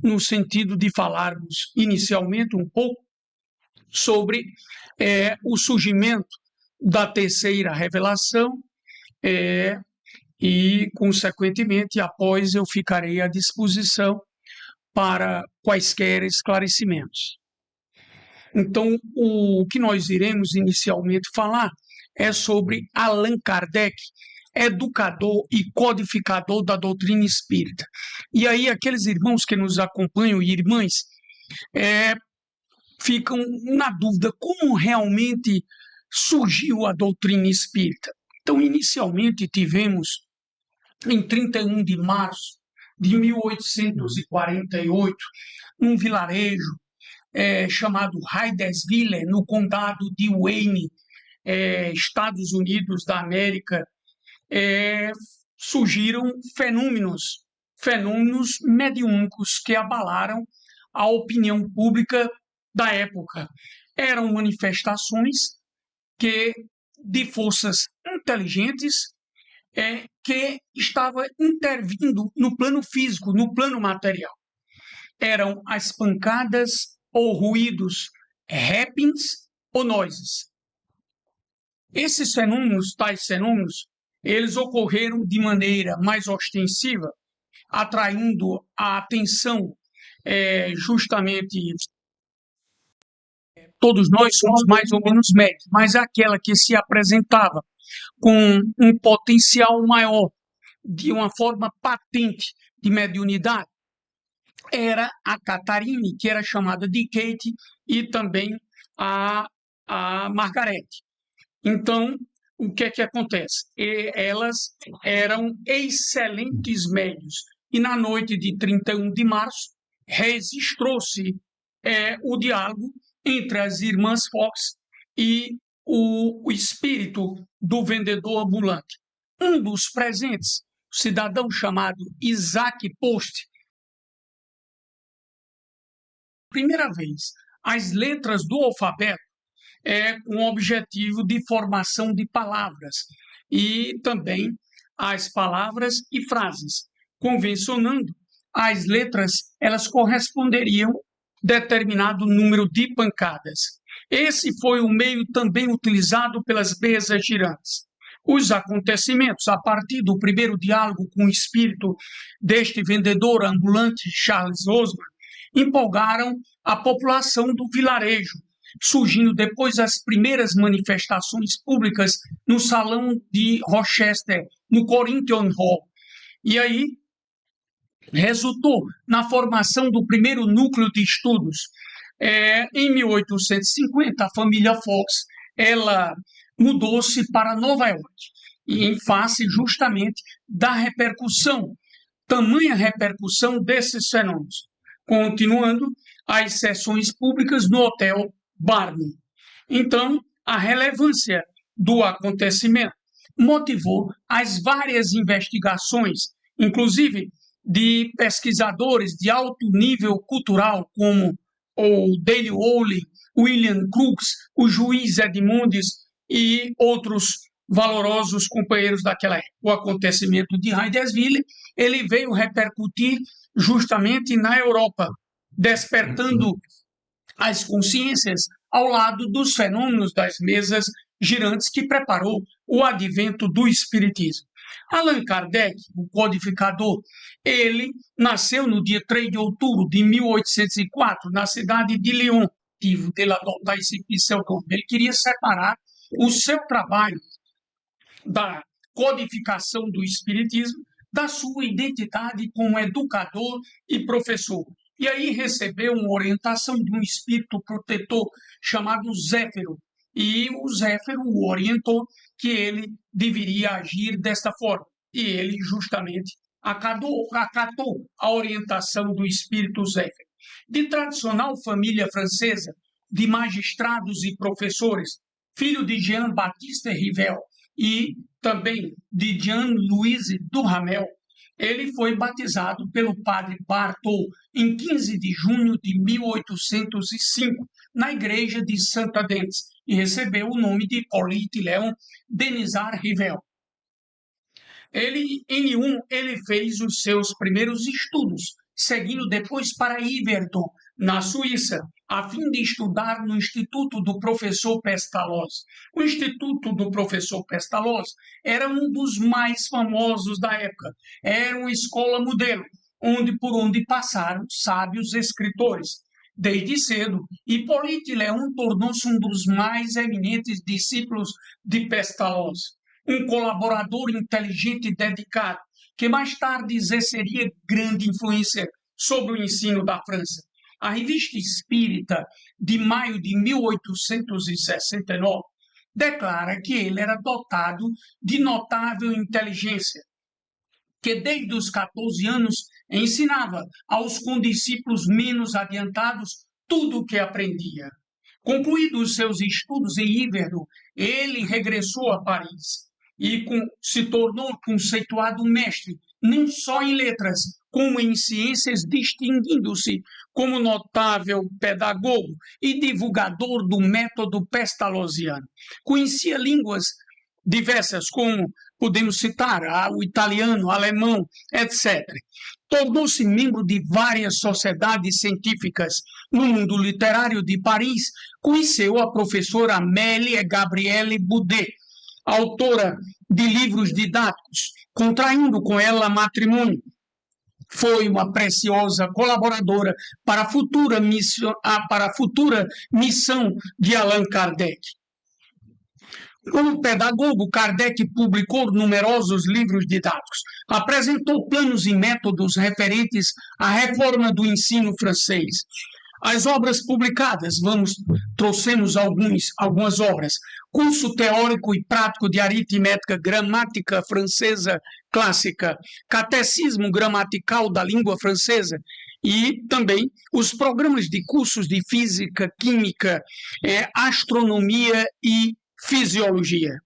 no sentido de falarmos inicialmente um pouco sobre o surgimento da terceira revelação e, consequentemente, após eu ficarei à disposição para quaisquer esclarecimentos. Então, o que nós iremos inicialmente falar é sobre Allan Kardec, educador e codificador da doutrina espírita. E aí, aqueles irmãos que nos acompanham e irmãs ficam na dúvida como realmente surgiu a doutrina espírita. Então, inicialmente, tivemos, em 31 de março de 1848, um vilarejo chamado Hydesville, no condado de Wayne, Estados Unidos da América, surgiram fenômenos mediúnicos que abalaram a opinião pública da época. Eram manifestações de forças inteligentes que estavam intervindo no plano físico, no plano material. Eram as pancadas ou ruídos, rappings ou noises. Esses fenômenos, tais fenômenos, eles ocorreram de maneira mais ostensiva, atraindo a atenção justamente. Todos nós somos mais ou menos médios, mas aquela que se apresentava com um potencial maior, de uma forma patente de mediunidade, era a Catarine, que era chamada de Kate, e também a Margaret. Então, o que é que acontece? Elas eram excelentes médios. E na noite de 31 de março, registrou-se o diálogo entre as irmãs Fox e o espírito do vendedor ambulante. Um dos presentes, o cidadão chamado Isaac Post, primeira vez, as letras do alfabeto com o objetivo de formação de palavras e também as palavras e frases. Convencionando, as letras elas corresponderiam a determinado número de pancadas. Esse foi o meio também utilizado pelas mesas girantes. Os acontecimentos, a partir do primeiro diálogo com o espírito deste vendedor ambulante, Charles Osman, empolgaram a população do vilarejo, surgindo depois as primeiras manifestações públicas no salão de Rochester, no Corinthian Hall. E aí resultou na formação do primeiro núcleo de estudos. Em 1850, a família Fox ela mudou-se para Nova York, e em face justamente da repercussão, tamanha repercussão desses fenômenos. Continuando as sessões públicas no Hotel Barnum. Então, a relevância do acontecimento motivou as várias investigações, inclusive de pesquisadores de alto nível cultural, como o Dale Rowley, William Crookes, o juiz Edmunds e outros valorosos companheiros daquela época. O acontecimento de Hydesville, ele veio repercutir justamente na Europa, despertando as consciências ao lado dos fenômenos das mesas girantes que preparou o advento do espiritismo. Allan Kardec, o codificador, ele nasceu no dia 3 de outubro de 1804, na cidade de Lyon. Tive dele adotar esse pseudônimo. Ele queria separar o seu trabalho da codificação do espiritismo da sua identidade como educador e professor. E aí recebeu uma orientação de um espírito protetor chamado Zéfiro. E o Zéfiro o orientou que ele deveria agir desta forma. E ele justamente acatou a orientação do espírito Zéfiro. De tradicional família francesa, de magistrados e professores, filho de Jean-Baptiste Rivel e também de Jean-Louis Duhamel, ele foi batizado pelo padre Bartol em 15 de junho de 1805, na igreja de Saint-Adens, e recebeu o nome de Hippolyte Léon Denisard Rivel. Em Lyon, ele fez os seus primeiros estudos seguindo depois para Yverton, na Suíça, a fim de estudar no Instituto do Professor Pestalozzi. O Instituto do Professor Pestalozzi era um dos mais famosos da época. Era uma escola modelo, por onde passaram sábios escritores. Desde cedo, Hippolyte Léon tornou-se um dos mais eminentes discípulos de Pestalozzi, um colaborador inteligente e dedicado, que mais tarde exerceria grande influência sobre o ensino da França. A Revista Espírita, de maio de 1869, declara que ele era dotado de notável inteligência, que desde os 14 anos ensinava aos condiscípulos menos adiantados tudo o que aprendia. Concluídos seus estudos em Yverton, ele regressou a Paris e se tornou conceituado mestre, não só em letras, como em ciências, distinguindo-se como notável pedagogo e divulgador do método pestalozziano. Conhecia línguas diversas, como podemos citar o italiano, o alemão, etc. Tornou-se membro de várias sociedades científicas. No mundo literário de Paris, conheceu a professora Amélie Gabrielle Boudet, autora de livros didáticos, contraindo com ela matrimônio. Foi uma preciosa colaboradora para a futura missão de Allan Kardec. Como pedagogo, Kardec publicou numerosos livros didáticos, apresentou planos e métodos referentes à reforma do ensino francês. As obras publicadas, trouxemos algumas obras: Curso Teórico e Prático de Aritmética Gramática Francesa Clássica, Catecismo Gramatical da Língua Francesa, e também os programas de cursos de Física, Química, Astronomia e Fisiologia.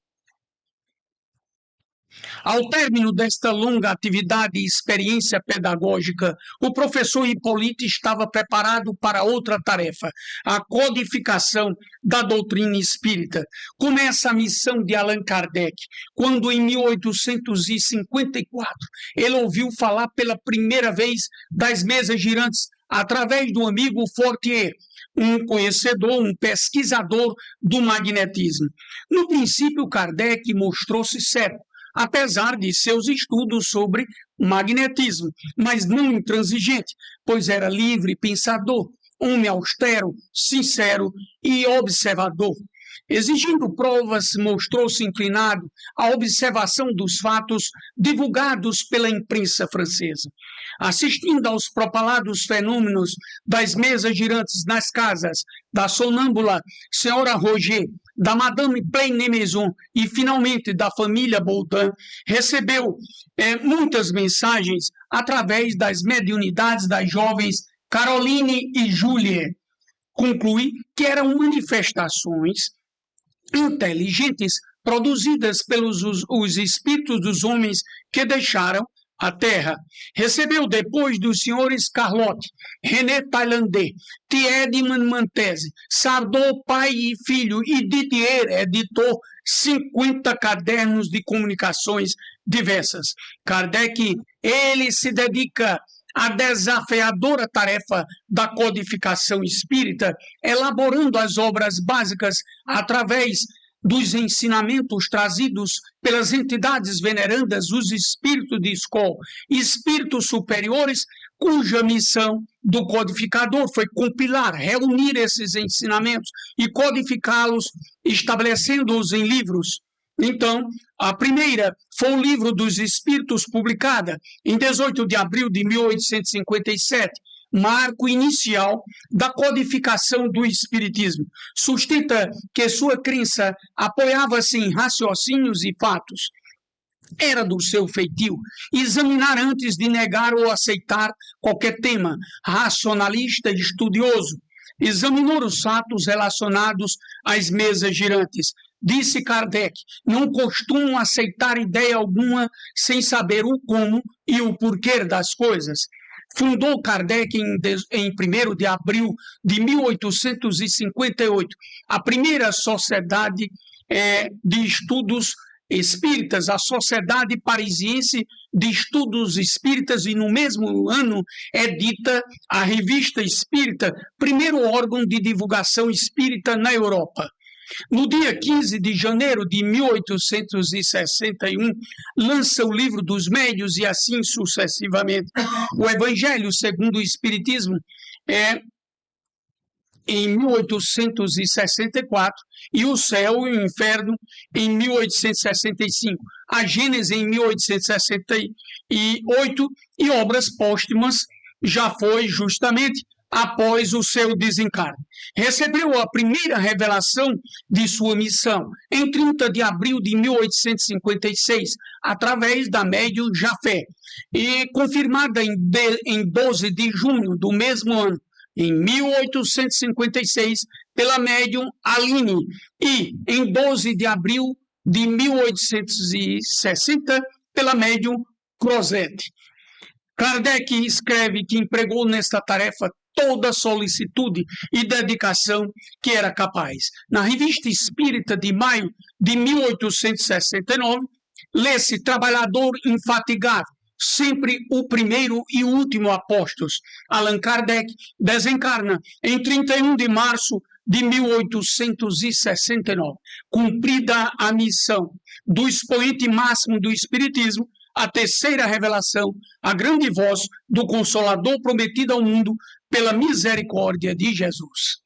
Ao término desta longa atividade e experiência pedagógica, o professor Hippolyte estava preparado para outra tarefa, a codificação da doutrina espírita. Começa a missão de Allan Kardec, quando em 1854 ele ouviu falar pela primeira vez das mesas girantes através do amigo Fortier, um conhecedor, um pesquisador do magnetismo. No princípio, Kardec mostrou-se cético, apesar de seus estudos sobre magnetismo, mas não intransigente, pois era livre pensador, homem austero, sincero e observador. Exigindo provas, mostrou-se inclinado à observação dos fatos divulgados pela imprensa francesa. Assistindo aos propalados fenômenos das mesas girantes nas casas da sonâmbula Senhora Roger, da Madame Pleine-Maison e, finalmente, da família Baudin, recebeu muitas mensagens através das mediunidades das jovens Caroline e Julie. Conclui que eram manifestações inteligentes produzidas pelos os espíritos dos homens que deixaram a Terra. Recebeu depois dos senhores Carlotte, René Tailandais, Thiedman Mantese, Sardou, pai e filho, e Didier, editor, 50 cadernos de comunicações diversas. Kardec, ele se dedica à desafiadora tarefa da codificação espírita, elaborando as obras básicas através dos ensinamentos trazidos pelas entidades venerandas, os espíritos de escola, espíritos superiores, cuja missão do codificador foi compilar, reunir esses ensinamentos e codificá-los, estabelecendo-os em livros. Então, a primeira foi o Livro dos Espíritos, publicada em 18 de abril de 1857, marco inicial da codificação do Espiritismo. Sustenta que sua crença apoiava-se em raciocínios e fatos. Era do seu feitio examinar antes de negar ou aceitar qualquer tema, racionalista e estudioso. Examinou os fatos relacionados às mesas girantes. Disse Kardec, não costumam aceitar ideia alguma sem saber o como e o porquê das coisas. Fundou Kardec em 1º de abril de 1858 a primeira sociedade de estudos Espíritas, a Sociedade Parisiense de Estudos Espíritas, e no mesmo ano edita a Revista Espírita, primeiro órgão de divulgação espírita na Europa. No dia 15 de janeiro de 1861, lança o Livro dos Médiuns e assim sucessivamente. O Evangelho segundo o Espiritismo em 1864 e O Céu e o Inferno em 1865. A Gênese em 1868 e Obras Póstumas já foi justamente após o seu desencarne. Recebeu a primeira revelação de sua missão em 30 de abril de 1856, através da médium Jafé, e confirmada em 12 de junho do mesmo ano, em 1856, pela médium Aline, e em 12 de abril de 1860, pela médium Crozet. Kardec escreve que empregou nesta tarefa toda a solicitude e dedicação que era capaz. Na Revista Espírita de maio de 1869, lê-se Trabalhador Infatigável, sempre o primeiro e último apóstolos. Allan Kardec desencarna em 31 de março de 1869. Cumprida a missão do expoente máximo do Espiritismo, a terceira revelação, a grande voz do Consolador prometido ao mundo pela misericórdia de Jesus.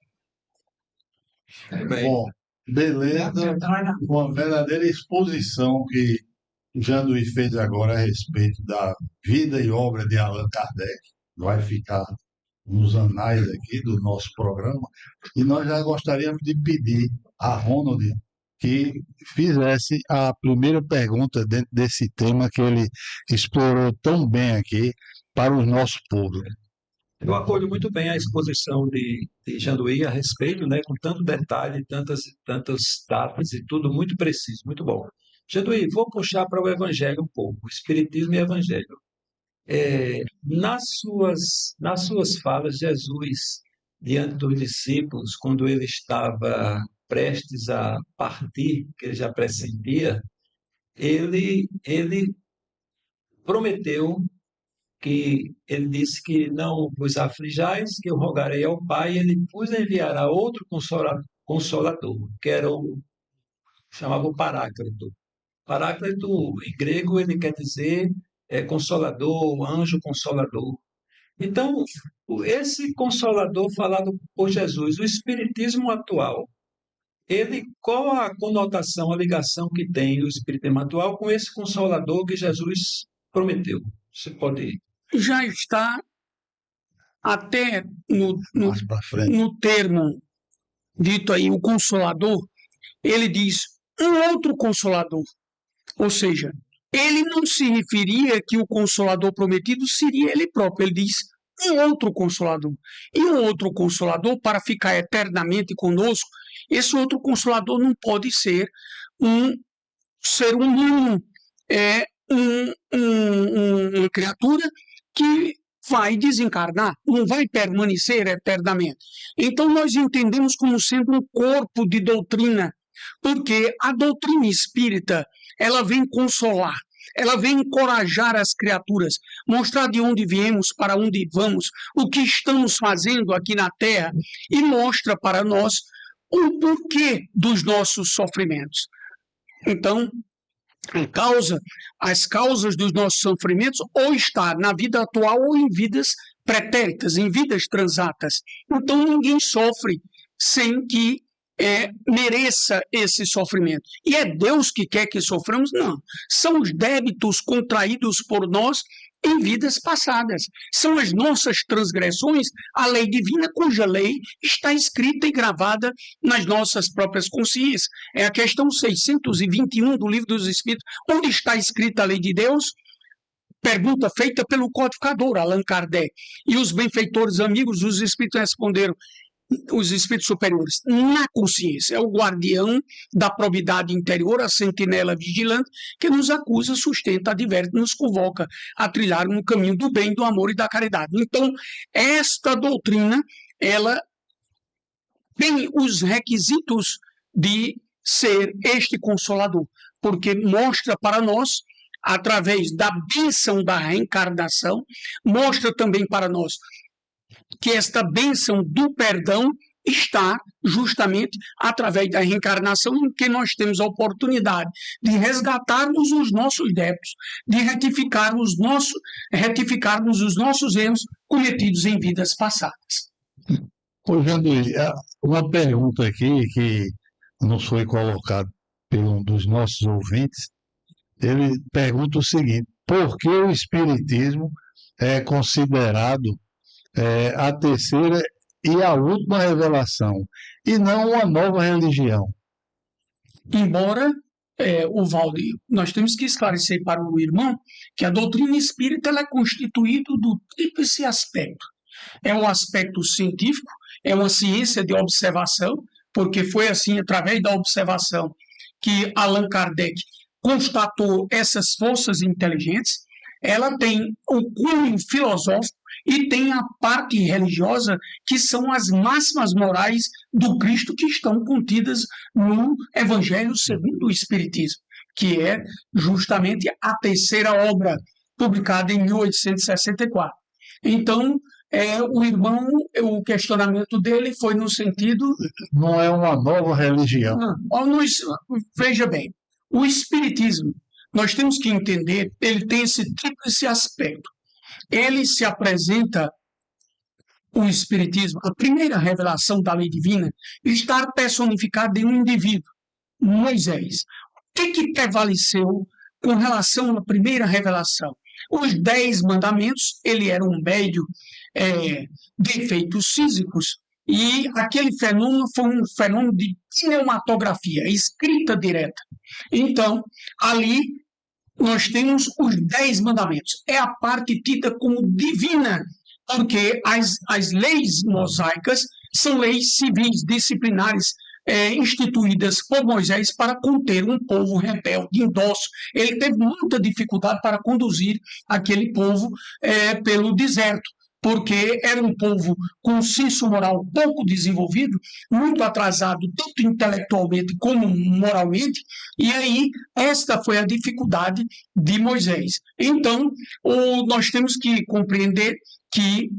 Bom, beleza, uma verdadeira exposição que Jean Louis fez agora a respeito da vida e obra de Allan Kardec. Vai ficar nos anais aqui do nosso programa. E nós já gostaríamos de pedir a Ronald que fizesse a primeira pergunta dentro desse tema que ele explorou tão bem aqui para os nossos públicos. Eu acolho muito bem a exposição de Jean Louis a respeito, né, com tanto detalhe, tantas datas e tudo muito preciso, muito bom. Jean Louis, vou puxar para o Evangelho um pouco, o Espiritismo e o Evangelho. Nas suas falas, Jesus, diante dos discípulos, quando ele estava prestes a partir, que ele já pressentia, ele prometeu que ele disse que não vos aflijais, que eu rogarei ao Pai, e ele vos enviará outro consolador, que era chamava o Paráclito. Paráclito, em grego, ele quer dizer consolador, anjo consolador. Então, esse consolador falado por Jesus, o Espiritismo atual, qual a conotação, a ligação que tem o Espiritismo atual com esse consolador que Jesus prometeu? Você pode... Já está até no termo dito aí, o Consolador, ele diz um outro Consolador. Ou seja, ele não se referia que o Consolador prometido seria ele próprio. Ele diz um outro Consolador. E um outro Consolador, para ficar eternamente conosco, esse outro Consolador não pode ser um ser humano, uma criatura que vai desencarnar, não vai permanecer eternamente. Então nós entendemos como sendo um corpo de doutrina, porque a doutrina espírita, ela vem consolar, ela vem encorajar as criaturas, mostrar de onde viemos, para onde vamos, o que estamos fazendo aqui na Terra, e mostra para nós o porquê dos nossos sofrimentos. Então, as causas dos nossos sofrimentos ou está na vida atual ou em vidas pretéritas, em vidas transatas. Então ninguém sofre sem que mereça esse sofrimento. E é Deus que quer que soframos? Não. São os débitos contraídos por nós em vidas passadas. São as nossas transgressões, a lei divina, cuja lei está escrita e gravada nas nossas próprias consciências. É a questão 621 do Livro dos Espíritos, onde está escrita a lei de Deus. Pergunta feita pelo codificador, Allan Kardec. E os benfeitores amigos, os espíritos responderam, os espíritos superiores, na consciência, é o guardião da probidade interior, a sentinela vigilante, que nos acusa, sustenta, adverte, nos convoca a trilhar no caminho do bem, do amor e da caridade. Então, esta doutrina, ela tem os requisitos de ser este consolador. porque mostra para nós, através da bênção da reencarnação, mostra também para nós que esta bênção do perdão está justamente através da reencarnação, em que nós temos a oportunidade de resgatarmos os nossos débitos, de retificarmos os nossos erros cometidos em vidas passadas. Ô, Janduí, uma pergunta aqui que nos foi colocada por um dos nossos ouvintes. Ele pergunta o seguinte: por que o Espiritismo é considerado a terceira e a última revelação, e não uma nova religião? Embora, o Valdir, nós temos que esclarecer para o irmão que a doutrina espírita ela é constituída do tríplice aspecto. É um aspecto científico, é uma ciência de observação, porque foi assim, através da observação, que Allan Kardec constatou essas forças inteligentes. Ela tem o cunho filosófico e tem a parte religiosa, que são as máximas morais do Cristo que estão contidas no Evangelho segundo o Espiritismo, que é justamente a terceira obra, publicada em 1864. Então, o irmão, o questionamento dele foi no sentido... Não é uma nova religião. Veja bem, o Espiritismo, nós temos que entender, ele tem esse tríplice aspecto. Ele se apresenta, o Espiritismo, a primeira revelação da lei divina, está personificada em um indivíduo, Moisés. O que prevaleceu com relação à primeira revelação? Os 10 mandamentos, ele era um médium de efeitos físicos, e aquele fenômeno foi um fenômeno de cinematografia, escrita direta. Então, ali nós temos os 10 mandamentos. É a parte tida como divina, porque as leis mosaicas são leis civis, disciplinares, instituídas por Moisés para conter um povo rebelde, indócil. Ele teve muita dificuldade para conduzir aquele povo pelo deserto, porque era um povo com senso moral pouco desenvolvido, muito atrasado, tanto intelectualmente como moralmente, e aí esta foi a dificuldade de Moisés. Então, nós temos que compreender que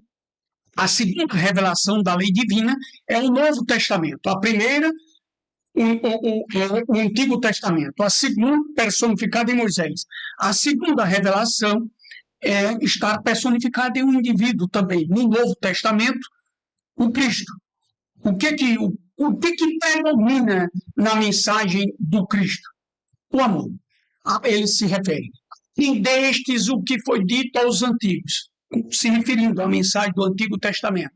a segunda revelação da lei divina é o Novo Testamento. A primeira, o Antigo Testamento. A segunda, personificada em Moisés. A segunda revelação estar personificado em um indivíduo também. No Novo Testamento, o Cristo. O que predomina na mensagem do Cristo? O amor. Ele se refere. E destes o que foi dito aos antigos, se referindo à mensagem do Antigo Testamento.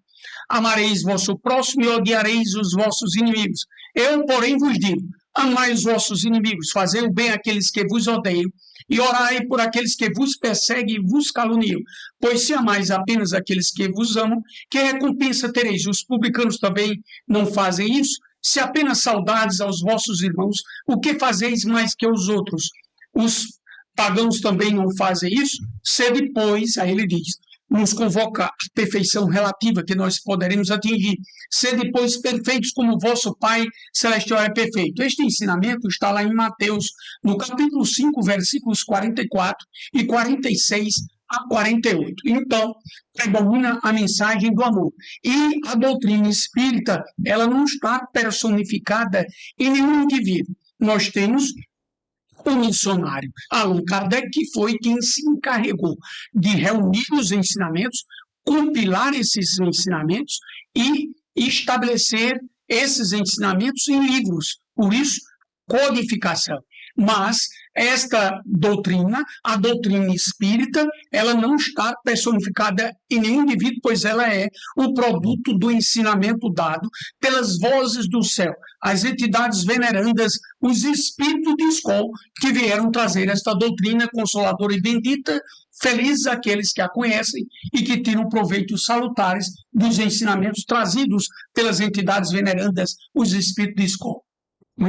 Amareis vosso próximo e odiareis os vossos inimigos. Eu, porém, vos digo, amai os vossos inimigos, fazei o bem àqueles que vos odeiam, e orai por aqueles que vos perseguem e vos caluniam. Pois se amais apenas aqueles que vos amam, que recompensa tereis? Os publicanos também não fazem isso? Se apenas saudades aos vossos irmãos, o que fazeis mais que os outros? Os pagãos também não fazem isso? Sede, pois, aí ele diz, nos convoca a perfeição relativa que nós poderemos atingir. Sede, pois, perfeitos como vosso Pai Celestial é perfeito. Este ensinamento está lá em Mateus, no capítulo 5, versículos 44 e 46 a 48. Então, predomina a mensagem do amor. E a doutrina espírita, ela não está personificada em nenhum indivíduo. Nós temos o missionário Allan Kardec, que foi quem se encarregou de reunir os ensinamentos, compilar esses ensinamentos e estabelecer esses ensinamentos em livros. Por isso, codificação. Mas esta doutrina, a doutrina espírita, ela não está personificada em nenhum indivíduo, pois ela é o produto do ensinamento dado pelas vozes do céu, as entidades venerandas, os espíritos de escola que vieram trazer esta doutrina consoladora e bendita. Felizes aqueles que a conhecem e que tiram proveitos salutares dos ensinamentos trazidos pelas entidades venerandas, os espíritos de escola.